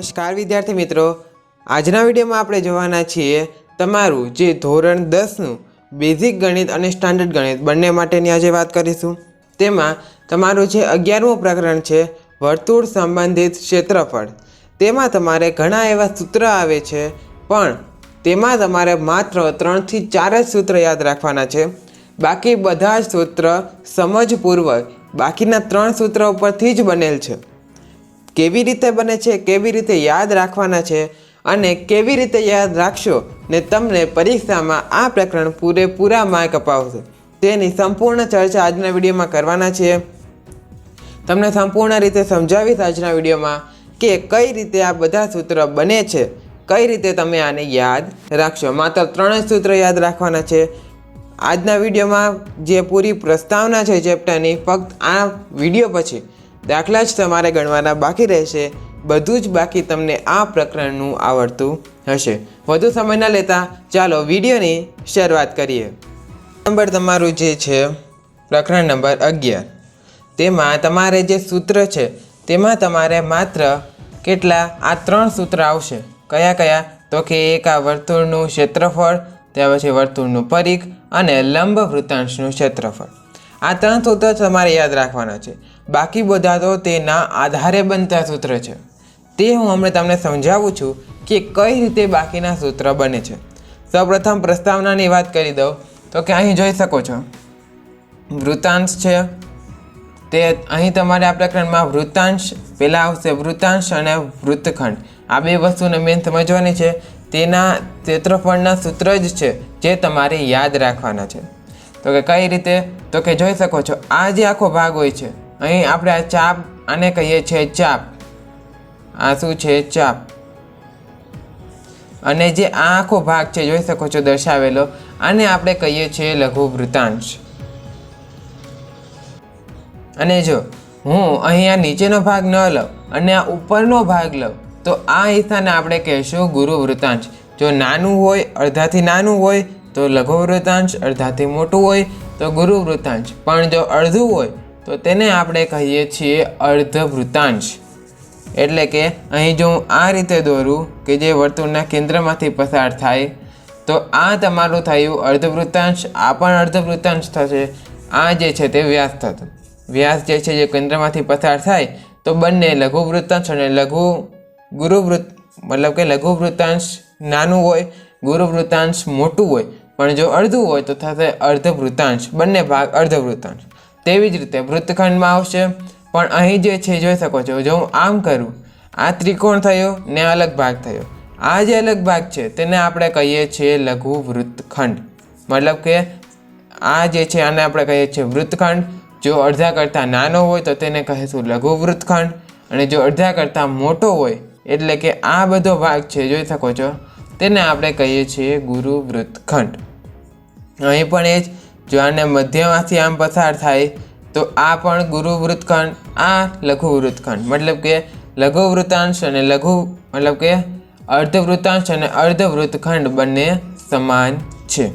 નમસ્કાર વિદ્યાર્થી મિત્રો, આજના વિડીયોમાં આપણે જોવાના છીએ તમારું જે ધોરણ 10નું બેઝિક ગણિત અને સ્ટાન્ડર્ડ ગણિત બંને માટેની આજે વાત કરીશું। તેમાં તમારું જે 11મું પ્રકરણ છે વર્તુળ સંબંધિત ક્ષેત્રફળ, તેમાં તમારે ઘણા એવા સૂત્ર આવે છે, પણ તેમાં તમારે માત્ર 3 થી 4 જ સૂત્ર યાદ રાખવાના છે। બાકી બધા જ સૂત્ર સમજપૂર્વક બાકીના 3 સૂત્રો ઉપરથી જ બનેલ છે। કેવી રીતે બને છે, કેવી રીતે યાદ રાખવાના છે અને કેવી રીતે યાદ રાખશો ને તમને પરીક્ષામાં આ પ્રકરણ પૂરેપૂરા માર્ક અપાવશે, તેની સંપૂર્ણ ચર્ચા આજના વિડીયોમાં કરવાના છીએ। તમને સંપૂર્ણ રીતે સમજાવીશ આજના વિડીયોમાં કે કઈ રીતે આ બધા સૂત્ર બને છે, કઈ રીતે તમે આને યાદ રાખશો। માત્ર 3 જ સૂત્ર યાદ રાખવાના છે। આજના વિડીયોમાં જે પૂરી પ્રસ્તાવના છે ચેપ્ટરની, ફક્ત આ વિડીયો પછી દાખલા જ તમારે ગણવાના બાકી રહેશે। બધું જ બાકી તમને આ પ્રકરણનું આવડતું હશે। વધુ સમય ન લેતા ચાલો વિડીયોની શરૂઆત કરીએ। નંબર તમારું જે છે પ્રકરણ નંબર 11, તેમાં તમારે જે સૂત્ર છે તેમાં તમારે માત્ર કેટલા આ 3 સૂત્ર આવશે। કયા કયા? તો કે એક આ વર્તુળનું ક્ષેત્રફળ, ત્યાર પછી વર્તુળનું પરિઘ અને લંબ વૃત્તાંશનું ક્ષેત્રફળ। આ 3 સૂત્ર તમારે યાદ રાખવાના છે। બાકી બધા તો તેના આધારે બનતા સૂત્ર છે। તે હું હમણાં તમને સમજાવું છું કે કઈ રીતે બાકીના સૂત્ર બને છે। સૌપ્રથમ પ્રસ્તાવનાની વાત કરી દઉં તો કે અહીં જોઈ શકો છો વૃત્તાંશ છે, તે અહીં તમારે આ પ્રકરણમાં વૃત્તાંશ પહેલાં આવશે, વૃત્તાંશ અને વૃત્તખંડ, આ બે વસ્તુને મેન સમજવાની છે। તેના ક્ષેત્રફળના સૂત્ર જ છે જે તમારે યાદ રાખવાના છે। તો કે કઈ રીતે? તો કે જોઈ શકો છો આ જે આખો ભાગ હોય છે, અહીં આપણે આ ચાપ, આને કહીએ છીએ ચાપ, આ શું છે? ચાપ। અને જે આ આખો ભાગ છે જોઈ શકો છો દર્શાવેલો, આને આપણે કહીએ છીએ લઘુ વૃત્તાંશ। અને જો હું અહીં આ નીચેનો ભાગ ન લઉં અને આ ઉપરનો ભાગ લઉં તો આ હિસ્સાને આપણે કહીશું ગુરુ વૃત્તાંશ। જો નાનું હોય, અડધાથી નાનું હોય તો લઘુ વૃત્તાંશ, અડધાથી મોટું હોય તો ગુરુ વૃત્તાંશ, પણ જો અડધું હોય તો તેને આપણે કહીએ છીએ અર્ધ વૃત્તાંશ। એટલે કે અહીં જો હું આ રીતે દોરું કે જે વર્તુળના કેન્દ્રમાંથી પસાર થાય તો આ તમારું થયું અર્ધ વૃત્તાંશ, આ પણ અર્ધ વૃત્તાંશ થશે। આ જે છે તે વ્યાસ થતો, વ્યાસ જે છે જે કેન્દ્રમાંથી પસાર થાય તો બંને લઘુ વૃત્તાંશ અને મતલબ કે લઘુ વૃત્તાંશ નાનું હોય, ગુરુ વૃત્તાંશ મોટું હોય, પણ જો અડધું હોય તો થશે અર્ધ વૃત્તાંશ, બંને ભાગ અર્ધ વૃત્તાંશ। તેવી જ રીતે વૃત્તખંડમાં આવશે, પણ અહીં જે છે જોઈ શકો છો, જો હું આમ કરું, આ ત્રિકોણ થયો ને અલગ ભાગ થયો, આ જે અલગ ભાગ છે તેને આપણે કહીએ છીએ લઘુ વૃત્તખંડ। મતલબ કે આ જે છે આને આપણે કહીએ છીએ વૃત્તખંડ। જો અડધા કરતાં નાનો હોય તો તેને કહીશું લઘુ વૃત્તખંડ, અને જો અડધા કરતાં મોટો હોય એટલે કે આ બધો ભાગ છે જોઈ શકો છો, તેને આપણે કહીએ છીએ ગુરુ વૃત્તખંડ। અહીં પણ એ જ, જો આને મધ્યમાંથી આમ પસાર થાય તો આ પણ ગુરુ વૃત્તખંડ, આ લઘુ વૃત્તખંડ। મતલબ કે લઘુ વૃત્તાંશ અને મતલબ કે અર્ધ વૃત્તાંશ અને અર્ધ વૃત્તખંડ બંને સમાન છે।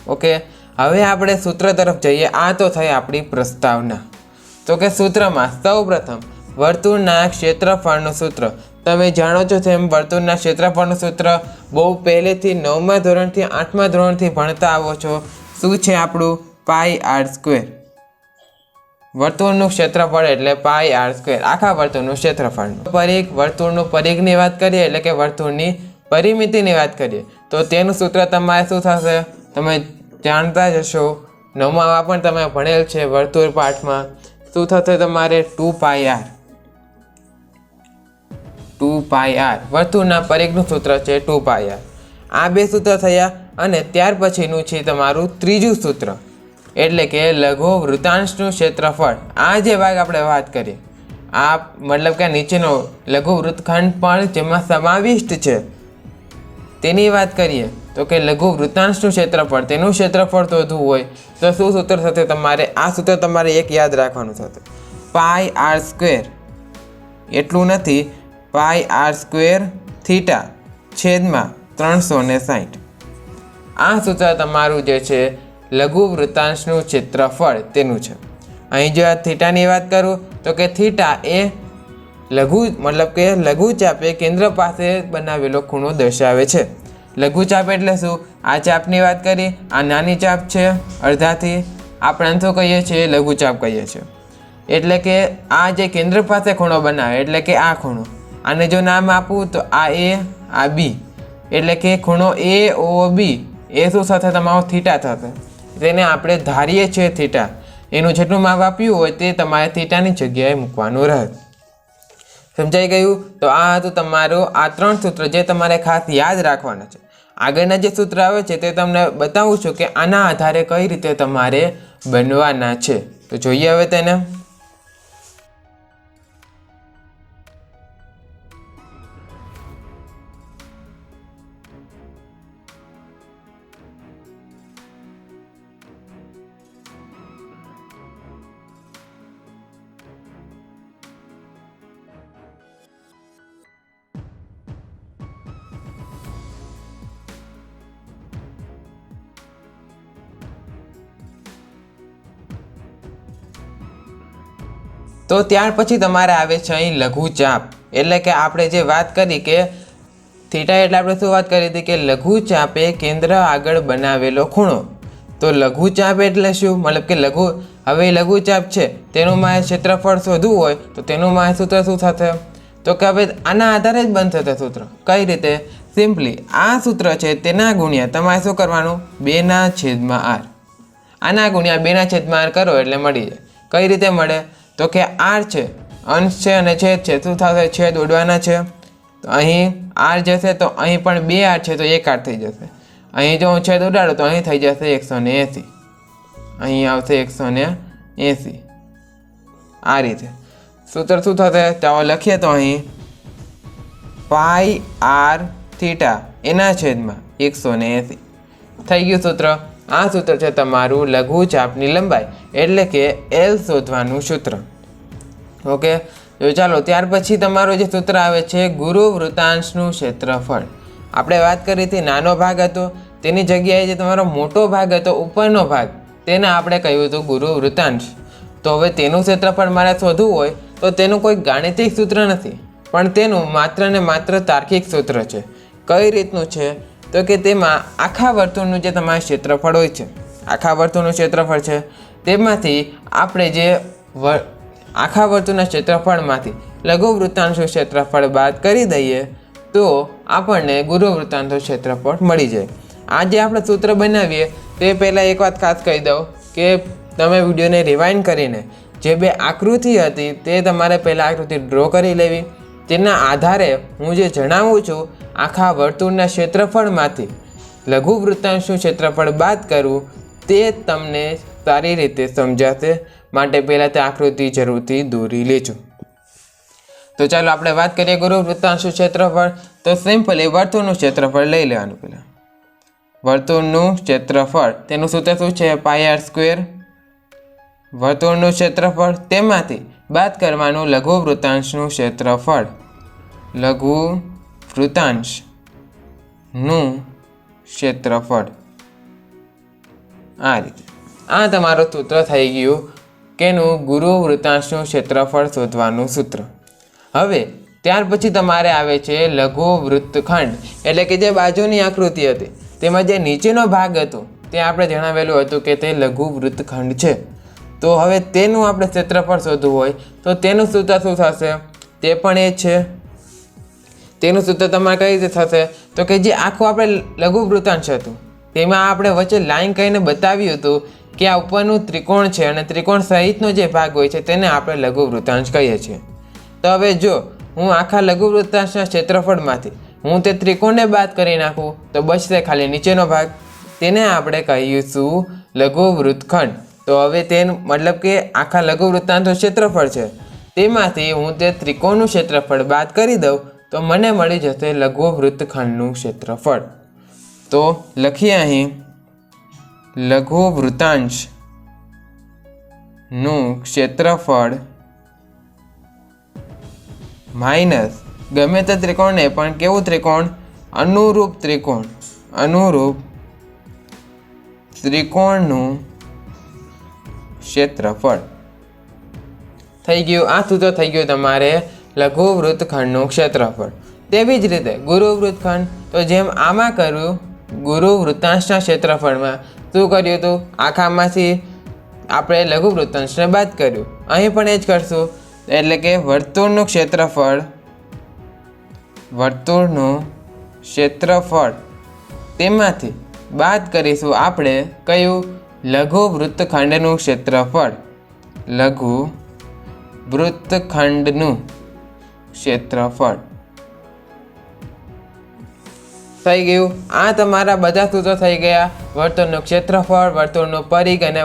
ઓકે, હવે આપણે સૂત્ર તરફ જઈએ। આ તો થઈ આપણી પ્રસ્તાવના। તો કે સૂત્રમાં સૌપ્રથમ વર્તુળના ક્ષેત્રફળનું સૂત્ર, તમે જાણો છો તેમ વર્તુળના ક્ષેત્રફળનું સૂત્ર બહુ પહેલેથી 9મા ધોરણથી 8મા ધોરણથી ભણતા આવો છો। શું છે આપણું? પાઈ આર સ્ક્વેર। વર્તુળનું ક્ષેત્રફળ એટલે પાઈ આર સ્ક્વેર, આખા વર્તુળનું ક્ષેત્રફળનું પરિઘ, વર્તુળનું પરિઘની વાત કરીએ એટલે કે વર્તુળની પરિમિતિની વાત કરીએ તો તેનું સૂત્ર તમારે શું થશે? તમે જાણતા જ હશો, 9મામાં પણ તમે ભણેલ છે વર્તુળ પાઠમાં। શું થશે તમારે? 2πr। વર્તુળના પરિઘનું સૂત્ર છે 2πr। આ બે સૂત્ર થયા, અને ત્યાર પછીનું છે તમારું ત્રીજું સૂત્ર, એટલે કે લઘુ વૃત્તાંશનું ક્ષેત્રફળ। આ જે ભાગ આપણે વાત કરીએ, આ મતલબ કે નીચેનો લઘુ વૃત્તખંડ પણ જેમાં સમાવિષ્ટ છે તેની વાત કરીએ તો કે લઘુ વૃત્તાંશનું ક્ષેત્રફળ, તેનું ક્ષેત્રફળ શોધવું હોય તો શું સૂત્ર થશે તમારે? આ સૂત્ર તમારે એક યાદ રાખવાનું થશે, પાઈ આર સ્ક્વેર, એટલું નથી, પાઈ આર સ્ક્વેર થીટા છેદમાં 360। આ સૂત્ર તમારું જે છે લઘુ વૃત્તાંશનું ક્ષેત્રફળ તેનું છે। અહીં જો આ થીટાની વાત કરું તો કે થીટા એ મતલબ કે લઘુચાપ એ કેન્દ્ર પાસે બનાવેલો ખૂણો દર્શાવે છે. લઘુચાપ એટલે શું? આ ચાપની વાત કરી, આ નાની ચાપ છે અડધાથી, આપણે અંતો કહીએ છીએ લઘુચાપ કહીએ છીએ. એટલે કે આ જે કેન્દ્ર પાસે ખૂણો બનાવે એટલે કે આ ખૂણો, આને જો નામ આપું તો આ એ, આ બી, એટલે કે ખૂણો એ ઓ બી એ શું સાથે તમારો થીટા થશે. તેને આપણે ધારીએ છીએ થીટા. એનું જેટલું માપ આપ્યું હોય તે તમારે થીટાની જગ્યાએ મૂકવાનું રહે. સમજાઈ ગયું? તો આ હતું તમારું આ 3 સૂત્ર જે તમારે ખાસ યાદ રાખવાના છે. આગળના જે સૂત્ર આવે છે તે તમને બતાવું છું કે આના આધારે કઈ રીતે તમારે બનવાના છે. તો જોઈએ હવે તેને. તો ત્યાર પછી તમારે આવે છે અહીં લઘુચાપ. એટલે કે આપણે જે વાત કરી કે થીટા એટલે આપણે શું વાત કરી હતી કે લઘુચાપ એ કેન્દ્ર આગળ બનાવેલો ખૂણો. તો લઘુચાપ એટલે શું? મતલબ કે હવે લઘુચાપ છે તેનું મારે ક્ષેત્રફળ શોધવું હોય તો તેનું મારે સૂત્ર શું થશે? તો કે હવે આના આધારે જ બનશે સૂત્ર. કઈ રીતે? સિમ્પલી આ સૂત્ર છે તેના ગુણ્યા તમારે શું કરવાનું? 2/r. આના ગુણ્યા 2/r કરો એટલે મળી જાય. કઈ રીતે મળે? તો કે r છે, અંશ છે અને છેદ છે, શું થશે? છેદ ઉડવાના છે. તો અહીં r જશે તો અહીં પણ 2r છે તો 1r થઈ જશે. અહીં જો હું છેદ ઉડાડું તો અહીં થઈ જશે 180. અહીં આવશે 180. આ રીતે સૂત્ર શું થશે? ચાલો લખીએ તો અહીં પાઈ r થીટા એના છેદમાં 180 થઈ ગયું સૂત્ર. આ સૂત્ર છે તમારું લઘુચાપની લંબાઈ એટલે કે L શોધવાનું સૂત્ર. ઓકે, તો ચાલો ત્યાર પછી તમારું જે સૂત્ર આવે છે ગુરુ વૃત્તાંશનું ક્ષેત્રફળ. આપણે વાત કરી હતી નાનો ભાગ હતો તેની જગ્યાએ જે તમારો મોટો ભાગ હતો ઉપરનો ભાગ તેને આપણે કહ્યું હતું ગુરુ વૃત્તાંશ. તો હવે તેનું ક્ષેત્રફળ મારે શોધવું હોય તો તેનું કોઈ ગાણિતિક સૂત્ર નથી પણ તેનું માત્ર ને માત્ર તાર્કિક સૂત્ર છે. કઈ રીતનું છે? તો કે તેમાં આખા વર્તુળનું જે તમારું ક્ષેત્રફળ હોય છે, આખા વર્તુળનું ક્ષેત્રફળ છે તેમાંથી આપણે જે આખા વર્તુળના ક્ષેત્રફળમાંથી લઘુ વૃત્તાંશનું ક્ષેત્રફળ બાદ કરી દઈએ તો આપણને ગુરુ વૃત્તાંશનું ક્ષેત્રફળ મળી જાય. આ જે આપણે સૂત્ર બનાવીએ તે પહેલાં એક વાત ખાસ કહી દઉં કે તમે વિડીયોને રિવાઇન્ડ કરીને જે 2 આકૃતિ હતી તે તમારે પહેલાં આકૃતિ ડ્રો કરી લેવી. તેના આધારે હું જે જણાવું છું આખા વર્તુળના ક્ષેત્રફળમાંથી લઘુ વૃત્તાંશનું ક્ષેત્રફળ બાદ કરવું તે તમને સારી રીતે સમજાશે. માટે પહેલાં તે આકૃતિ જરૂરથી દોરી લેજો. તો ચાલો આપણે વાત કરીએ ગુરુ વૃત્તાંશનું ક્ષેત્રફળ. તો સિમ્પલી વર્તુળનું ક્ષેત્રફળ લઈ લેવાનું. પહેલાં વર્તુળનું ક્ષેત્રફળ તેનું સૂત્ર શું છે? πr². વર્તુળનું ક્ષેત્રફળ તેમાંથી બાદ કરવાનું લઘુ વૃત્તાંશનું ક્ષેત્રફળ. લઘુ વૃત્તાંશનું ક્ષેત્રફળ. આ રીતે આ તમારું સૂત્ર થઈ ગયું કેનું? ગુરુ વૃત્તાંશનું ક્ષેત્રફળ શોધવાનું સૂત્ર. હવે ત્યાર પછી તમારે આવે છે લઘુ વૃત્તખંડ. એટલે કે જે બાજુની આકૃતિ હતી તેમાં જે નીચેનો ભાગ હતો તે આપણે જણાવેલું હતું કે તે લઘુ વૃત્તખંડ છે. તો હવે તેનું આપણે ક્ષેત્રફળ શોધવું હોય તો તેનું સૂત્ર શું થશે? તે પણ એ છે. તેનું સૂત્ર તમારે કઈ રીતે થશે? તો કે જે આખું આપણે લઘુ વૃત્તાંશ હતું તેમાં આપણે વચ્ચે લાઈન કહીને બતાવ્યું હતું કે આ ઉપરનું ત્રિકોણ છે અને ત્રિકોણ સહિતનો જે ભાગ હોય છે તેને આપણે લઘુ વૃત્તાંશ કહીએ છીએ. તો હવે જો હું આખા લઘુ વૃત્તાંશના ક્ષેત્રફળમાંથી હું તે ત્રિકોણને બાદ કરી નાખું તો બચશે ખાલી નીચેનો ભાગ. તેને આપણે કહીશું લઘુ વૃત્તખંડ. તો હવે તેનું મતલબ કે આખા લઘુ વૃત્તાંશનું ક્ષેત્રફળ છે તેમાંથી હું તે ત્રિકોણનું ક્ષેત્રફળ બાદ કરી દઉં તો મને મળી જશે લઘુ વૃત્તખંડનું ક્ષેત્રફળ. તો લખીએ અહીં લઘુ વૃત્તાંશનું ક્ષેત્રફળ માઇનસ ગમે તે ત્રિકોણને પણ કેવું ત્રિકોણ? અનુરૂપ ત્રિકોણ. અનુરૂપ ત્રિકોણનું ક્ષેત્રફળ થઈ ગયું. આ સૂત્ર થઈ ગયું તમારે લઘુ વૃત્તખંડનું ક્ષેત્રફળ. તેવી જ રીતે ગુરુ વૃત્તખંડ, તો જેમ આમાં કર્યું ગુરુ વૃત્તાંશના ક્ષેત્રફળમાં શું કર્યું હતું, આખામાંથી આપણે લઘુ વૃત્તાંશને બાદ કર્યું. અહીં પણ એ જ કરશું, એટલે કે વર્તુળનું ક્ષેત્રફળ તેમાંથી બાદ કરીશું આપણે કયું, લઘુ વૃત્તખંડનું ક્ષેત્રફળ. લઘુ વૃત્તખંડનું ક્ષેત્રફળ થઈ ગયું. આ તમારા બધા સૂત્રો થઈ ગયા. વર્તુળનું ક્ષેત્રફળ, વર્તુળનું પરિઘ અને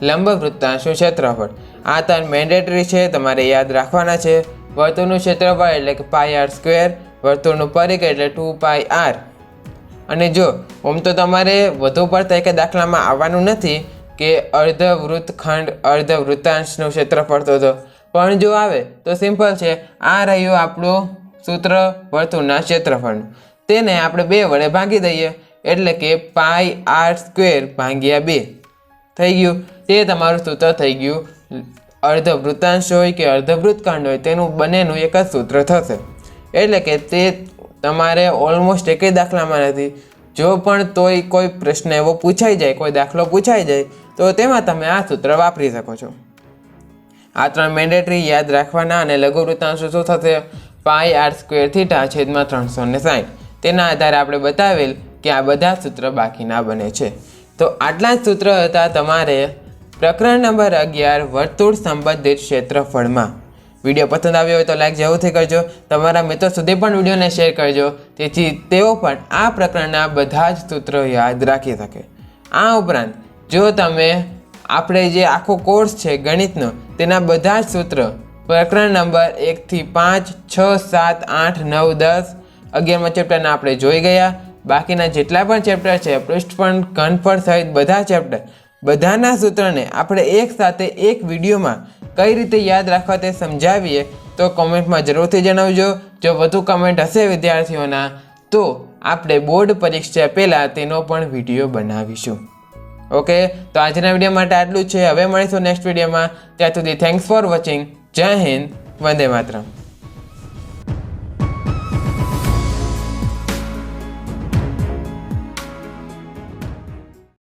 લંબ વૃત્તાંશનું ક્ષેત્રફળ. આ ત્રણ મેન્ડેટરી છે, તમારે યાદ રાખવાના છે. વર્તુળનું ક્ષેત્રફળ એટલે કે πr², વર્તુળનું પરિઘ એટલે 2πr. અને જો આમ તો તમારે વધુ પડતા એક દાખલામાં આવવાનું નથી કે અર્ધ વૃત્તખંડ અર્ધ વૃત્તાંશનું ક્ષેત્રફળ તો પણ જો આવે તો સિમ્પલ છે. આ રહ્યું આપણું સૂત્ર વર્તુળના ક્ષેત્રફળનું. તેને આપણે 2 વડે ભાગી દઈએ એટલે કે πr²/2 થઈ ગયું. તે તમારું સૂત્ર થઈ ગયું. અર્ધ વૃત્તાંશ હોય કે અર્ધ વૃત્તખંડ હોય તેનું બંનેનું એક જ સૂત્ર થશે. એટલે કે તે તમારે ઓલમોસ્ટ એક દાખલામાં નથી. જો પણ તોય કોઈ પ્રશ્ન એવો પૂછાઈ જાય, કોઈ દાખલો પૂછાઈ જાય તો તેમાં તમે આ સૂત્ર વાપરી શકો છો. આ ત્રણ મેન્ડેટરી યાદ રાખવાના. અને લઘુ વૃત્તાંશ શું થશે, πr²θ/360. તેના આધારે આપણે બતાવેલ કે આ બધા સૂત્ર બાકીના બને છે. તો આટલા જ સૂત્ર હતા તમારે પ્રકરણ નંબર 11 વર્તુળ સંબંધિત ક્ષેત્રફળમાં. વિડીયો પસંદ આવ્યો હોય તો લાઈક જરૂરથી કરજો. તમારા મિત્રો સુધી પણ વિડીયોને શેર કરજો, તેથી તેઓ પણ આ પ્રકરણના બધા જ સૂત્રો યાદ રાખી શકે. આ ઉપરાંત જો તમે આપણે જે આખો કોર્સ છે ગણિતનો, તેના બધા જ સૂત્ર પ્રકરણ નંબર 1 થી 5, 6, 7, 8, 9, 10, 11મા ચેપ્ટરના આપણે જોઈ ગયા. બાકીના જેટલા પણ ચેપ્ટર છે, પૃષ્ઠફળ, ઘનફળ સહિત બધા ચેપ્ટર, બધાના સૂત્રને આપણે એક સાથે એક વિડીયોમાં કઈ રીતે યાદ રાખવા તે સમજાવીએ તો કોમેન્ટમાં જરૂરથી જણાવજો. જો વધુ કમેન્ટ હશે વિદ્યાર્થીઓના તો આપણે બોર્ડ પરીક્ષા પહેલાં તેનો પણ વિડીયો બનાવીશું. ઓકે, તો આજના વિડીયો માટે આટલું જ છે. હવે મળીશું નેક્સ્ટ વિડીયોમાં. ત્યાં સુધી થેન્ક્સ ફોર વોચિંગ. જય હિન્દ, વંદે માતરમ.